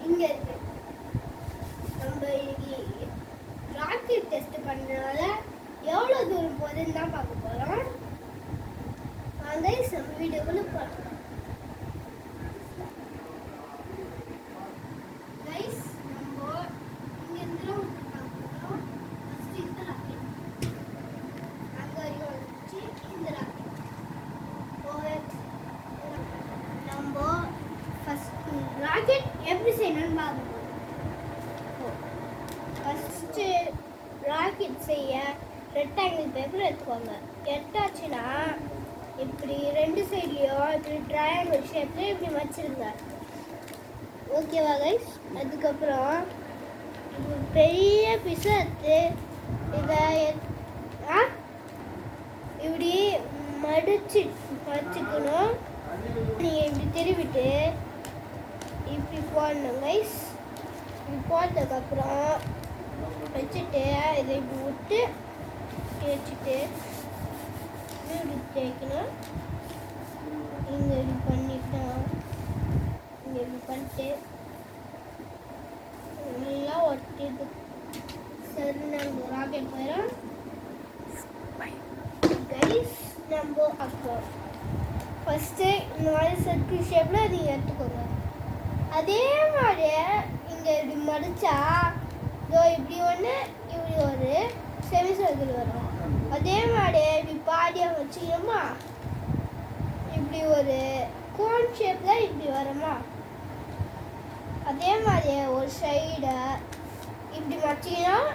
இங்கே இருக்கு. நம்ம இன்னைக்கு ராக்கெட் டெஸ்ட் பண்ணுறதுனால எவ்வளோ தூரம் போகுதுன்னு தான் பார்க்க போகிறோம். வாங்க நம்ம வீடியோக்குள்ள போகலாம். கைஸ் நம்ம இங்கேருந்து பார்க்குறோம். ஃபஸ்ட்டு இந்த ராக்கெட் அங்கே வரைக்கும் வந்துச்சு. இந்த ராக்கெட் நம்ம ஃபஸ்ட் ராக்கெட் எப்படி செய்யணும்னு பார்க்கணும். ஃபஸ்ட்டு ராக்கெட் செய்ய ரெக்டாங்கிள் பேப்பர் எடுத்துக்கோங்க. எட்டாச்சுன்னா இப்படி ரெண்டு சைட்லேயும் இப்படி ட்ரையாங்கிள் ஷேப்பில் இப்படி வச்சுருங்க. ஓகேவா கைஸ்? அதுக்கப்புறம் பெரிய பீஸை எடுத்து இதை இப்படி மடிச்சுக்கணும். நீங்கள் இப்படி திருவிட்டு இப்படி போடணும் கைஸ். இப்படி போட்டதுக்கப்புறம் வச்சுட்டு இதை இப்படி விட்டு வச்சுட்டு இப்படி தேய்க்கணும். இங்கே இப்படி பண்ணிட்டோம். இங்கே இப்படி பண்ணிட்டு நல்லா ஒட்டிட்டு சரி நம்ம ராக்கெட் போயிடும் கைஸ். நம்ம அப்போ ஃபஸ்ட்டு இந்த மாதிரி சர்க்கிள் ஷேப்பில் நீங்கள் எடுத்துக்கோங்க. அதே மாதிரி இங்கே இப்படி மடித்தா இதோ இப்படி ஒன்று இப்படி ஒரு செமி சர்க்கிள் வரும். அதே மாதிரி இப்படி பாதியாக வச்சுக்கணுமா, இப்படி ஒரு கோன் ஷேப்பில் இப்படி வருமா. அதே மாதிரி ஒரு சைடை இப்படி வச்சிக்கணும்,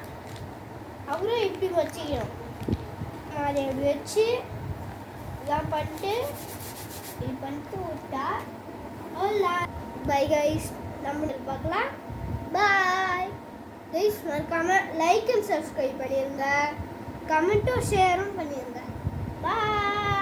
அப்புறம் இப்படி வச்சிக்கணும். அதை இப்படி வச்சு இதெல்லாம் பண்ணிட்டு இப்படி பண்ணிட்டு விட்டா அவ்வளோ. பை கைஸ், நம்ம பார்க்கலாம். Bye guys. மறக்காமல் லைக் அண்ட் சப்ஸ்கிரைப் பண்ணிடுங்க. கமெண்ட்டும் ஷேரும் பண்ணிடுங்க. பாய்.